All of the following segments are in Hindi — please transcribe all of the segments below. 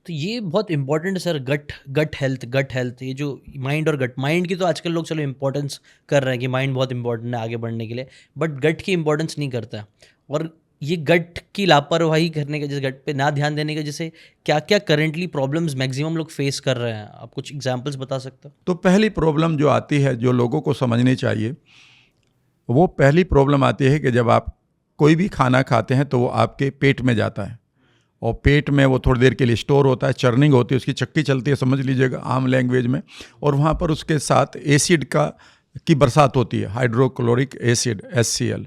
तो ये बहुत इंपॉर्टेंट है सर, गट हेल्थ, ये जो माइंड और गट, माइंड की तो आजकल लोग चलो इंपॉर्टेंस कर रहे हैं कि माइंड बहुत इंपॉर्टेंट है आगे बढ़ने के लिए, बट गट की इंपॉर्टेंस नहीं करता है। और ये गट की लापरवाही करने के, जैसे गट पे ना ध्यान देने के, जैसे क्या क्या करेंटली प्रॉब्लम्स मैक्सिमम लोग फेस कर रहे हैं, आप कुछ एग्जांपल्स बता सकते हो? तो पहली प्रॉब्लम जो आती है, जो लोगों को समझनी चाहिए, वो पहली प्रॉब्लम आती है कि जब आप कोई भी खाना खाते हैं तो वो आपके पेट में जाता है, और पेट में वो थोड़ी देर के लिए स्टोर होता है, चर्निंग होती है, उसकी चक्की चलती है समझ लीजिएगा आम लैंग्वेज में, और वहाँ पर उसके साथ एसिड की बरसात होती है, हाइड्रोक्लोरिक एसिड HCl।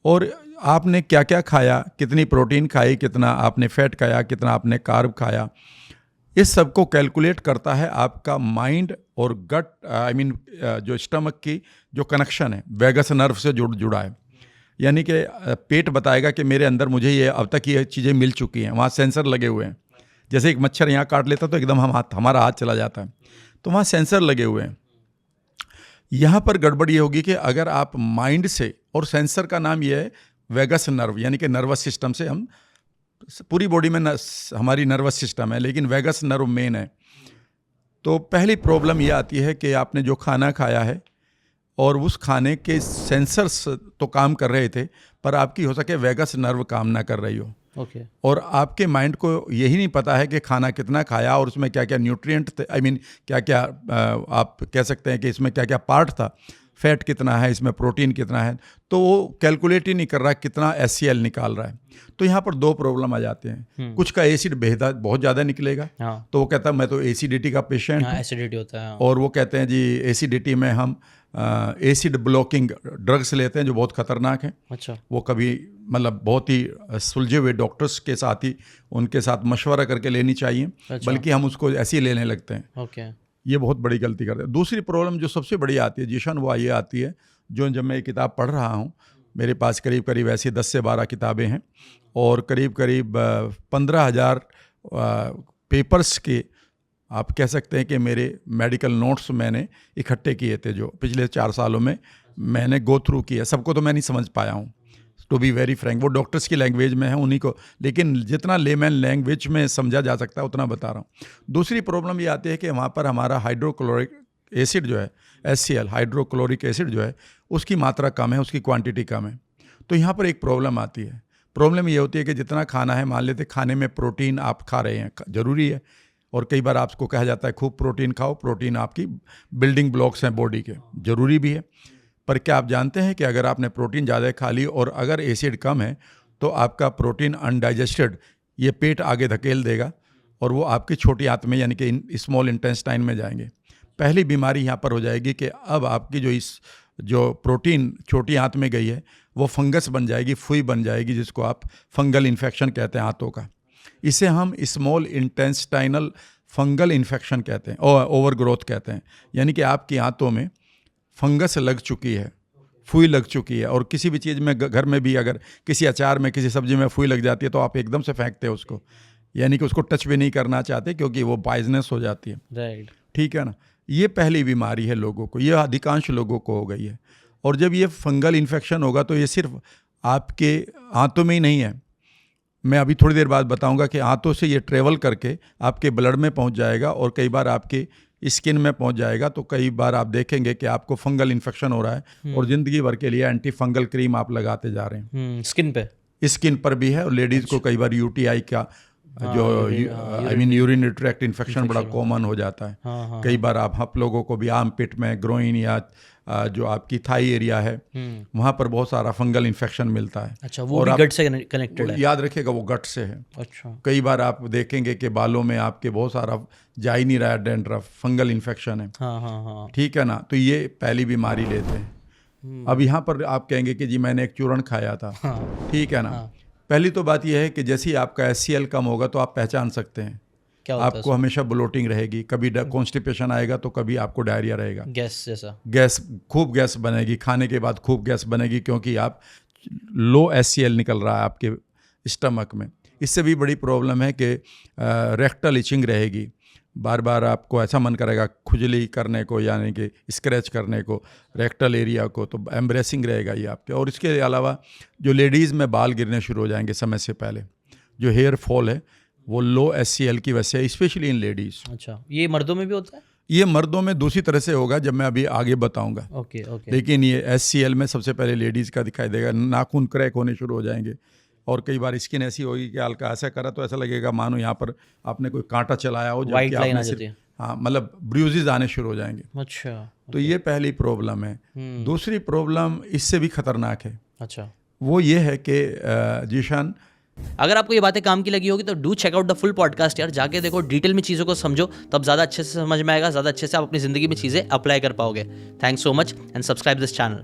और आपने क्या क्या खाया, कितनी प्रोटीन खाई, कितना आपने फैट खाया, कितना आपने कार्ब खाया, इस सब को कैलकुलेट करता है आपका माइंड और गट, जो स्टमक की जो कनेक्शन है वेगस नर्व से जुड़ा है। यानी कि पेट बताएगा कि मेरे अंदर मुझे ये अब तक ये चीज़ें मिल चुकी हैं, वहाँ सेंसर लगे हुए हैं। जैसे एक मच्छर यहाँ काट लेता तो एकदम हमारा हाथ चला जाता है, तो वहाँ सेंसर लगे हुए हैं। यहाँ पर गड़बड़ ये होगी कि अगर आप माइंड से, और सेंसर का नाम ये है वेगस नर्व, यानी कि नर्वस सिस्टम से, हम पूरी बॉडी में हमारी नर्वस सिस्टम है, लेकिन वेगस नर्व मेन है। तो पहली प्रॉब्लम ये आती है कि आपने जो खाना खाया है और उस खाने के सेंसर्स तो काम कर रहे थे, पर आपकी हो सके वेगस नर्व काम ना कर रही हो। ओके। और आपके माइंड को यही नहीं पता है कि खाना कितना खाया और उसमें क्या क्या न्यूट्रिएंट थे, क्या क्या आप कह सकते हैं कि इसमें क्या क्या पार्ट था, फैट कितना है, इसमें प्रोटीन कितना है, तो वो कैलकुलेट ही नहीं कर रहा है, कितना HCl निकाल रहा है। तो यहाँ पर दो प्रॉब्लम आ जाते हैं। कुछ का एसिड बेहद बहुत ज़्यादा निकलेगा, हाँ। तो वो कहता है मैं तो एसिडिटी का पेशेंट हाँ, हूँ, एसिडिटी होता है, हाँ। और वो कहते हैं जी एसिडिटी में हम एसिड ब्लॉकिंग ड्रग्स लेते हैं जो बहुत ख़तरनाक हैं। अच्छा। वो कभी मतलब बहुत ही सुलझे हुए डॉक्टर्स के साथ ही उनके साथ मशवरा करके लेनी चाहिए, अच्छा। बल्कि हम उसको ऐसे ही लेने लगते हैं। ओके। ये बहुत बड़ी गलती करते हैं। दूसरी प्रॉब्लम जो सबसे बड़ी आती है जिशन, वो ये आती है, जो जब मैं ये किताब पढ़ रहा हूँ, मेरे पास करीब करीब ऐसी 10 से 12 किताबें हैं, और करीब करीब 15,000 पेपर्स के आप कह सकते हैं कि मेरे मेडिकल नोट्स मैंने इकट्ठे किए थे, जो पिछले 4 सालों में मैंने गो थ्रू किया। सबको तो मैं नहीं समझ पाया हूँ, टू बी वेरी फ्रैंक, वो डॉक्टर्स की लैंग्वेज में है उन्हीं को, लेकिन जितना लेमैन लैंग्वेज में समझा जा सकता है उतना बता रहा हूँ। दूसरी प्रॉब्लम ये आती है कि वहाँ पर हमारा हाइड्रोक्लोरिक एसिड जो है, HCl हाइड्रोक्लोरिक एसिड जो है, उसकी मात्रा कम है, उसकी क्वांटिटी कम है। तो यहाँ पर एक प्रॉब्लम आती है। प्रॉब्लम ये होती है कि जितना खाना है, मान लेते खाने में प्रोटीन आप खा रहे हैं, ज़रूरी है, और कई बार आपको कहा जाता है खूब प्रोटीन खाओ, प्रोटीन आपकी बिल्डिंग ब्लॉक्स हैं बॉडी के, ज़रूरी भी है। पर क्या आप जानते हैं कि अगर आपने प्रोटीन ज़्यादा खा ली और अगर एसिड कम है, तो आपका प्रोटीन अनडाइजेस्टेड ये पेट आगे धकेल देगा, और वो आपकी छोटी आंत में यानी कि स्मॉल इंटेस्टाइन में जाएंगे। पहली बीमारी यहाँ पर हो जाएगी कि अब आपकी जो प्रोटीन छोटी आंत में गई है, वो फंगस बन जाएगी, फुई बन जाएगी, जिसको आप फंगल इन्फेक्शन कहते हैं आंतों का। इसे हम स्मॉल इंटेस्टाइनल फंगल इन्फेक्शन कहते हैं, और ओवर ग्रोथ कहते हैं। यानी कि आपकी आंतों में फंगस लग चुकी है, फुई लग चुकी है। और किसी भी चीज़ में, घर में भी अगर किसी अचार में, किसी सब्जी में फुई लग जाती है, तो आप एकदम से फेंकते हो उसको, यानी कि उसको टच भी नहीं करना चाहते, क्योंकि वो पॉइजनस हो जाती है। राइट। ठीक है ना। ये पहली बीमारी है लोगों को, ये अधिकांश लोगों को हो गई है। और जब ये फंगल इन्फेक्शन होगा तो ये सिर्फ आपके आंतों में ही नहीं है, मैं अभी थोड़ी देर बाद बताऊंगा कि आंतों से ये ट्रेवल करके आपके ब्लड में पहुंच जाएगा, और कई बार आपके स्किन में पहुंच जाएगा। तो कई बार आप देखेंगे कि आपको फंगल इन्फेक्शन हो रहा है, और ज़िंदगी भर के लिए एंटी फंगल क्रीम आप लगाते जा रहे हैं। स्किन पर भी है, और लेडीज़ को कई बार UTI का जो यूरिन ट्रैक्ट इन्फेक्शन बड़ा कॉमन हो जाता है। कई बार आप लोगों को भी आर्म पिट में, ग्रोइन, या जो आपकी थाई एरिया है, वहाँ पर बहुत सारा फंगल इन्फेक्शन मिलता है। अच्छा, वो भी गट से कनेक्टेड है? याद रखिएगा, वो गट से है। अच्छा। कई बार आप देखेंगे कि बालों में आपके बहुत सारा जा ही नहीं रहा है डैंड्रफ, फंगल इन्फेक्शन है। हाँ हाँ हाँ। ठीक है ना। तो ये पहली बीमारी लेते हैं। अब यहाँ पर आप कहेंगे कि जी मैंने एक चूर्ण खाया था। हाँ। ठीक है ना। हाँ। पहली तो बात यह है कि जैसे ही आपका HCl कम होगा तो आप पहचान सकते हैं, क्या होता है? आपको हमेशा ब्लोटिंग रहेगी, कभी कॉन्स्टिपेशन आएगा तो कभी आपको डायरिया रहेगा, गैस जैसा, खूब गैस बनेगी, खाने के बाद खूब गैस बनेगी, क्योंकि आप लो HCl निकल रहा है आपके स्टमक में। इससे भी बड़ी प्रॉब्लम है कि रेक्टल इचिंग रहेगी, बार बार आपको ऐसा मन करेगा खुजली करने को, यानी कि स्क्रैच करने को रेक्टल एरिया को, तो एम्ब्रेसिंग रहेगा ये आपके। और इसके अलावा जो लेडीज़ में बाल गिरने शुरू हो जाएंगे समय से पहले, जो हेयर फॉल है, वो लो HCl की वजह से, स्पेशली इन लेडीज़। अच्छा, ये मर्दों में भी होता है? ये मर्दों में दूसरी तरह से होगा, जब मैं अभी आगे बताऊंगा। Okay okay. लेकिन ये HCl में सबसे पहले लेडीज़ का दिखाई देगा, नाखून क्रैक होने शुरू हो जाएंगे, और कई बार स्किन ऐसी होगी कि हल्का ऐसा करा तो ऐसा लगेगा मानो यहाँ पर आपने कोई कांटा चलाया हो, वाइट जबकि लाइन आ आपने जाती है। हाँ, मतलब ब्रूजेज आने शुरू हो जाएंगे। अच्छा। तो ये पहली प्रॉब्लम है। दूसरी प्रॉब्लम इससे भी खतरनाक है, अच्छा, वो ये है कि जीशान, अगर आपको ये बातें काम की लगी होगी तो do check out the full podcast यार, जाके देखो, डिटेल में चीज़ों को समझो, तब ज़्यादा अच्छे से समझ में आएगा, ज़्यादा अच्छे से आप अपनी ज़िंदगी में चीज़ें अप्लाई कर पाओगे। Thanks so much and subscribe this channel.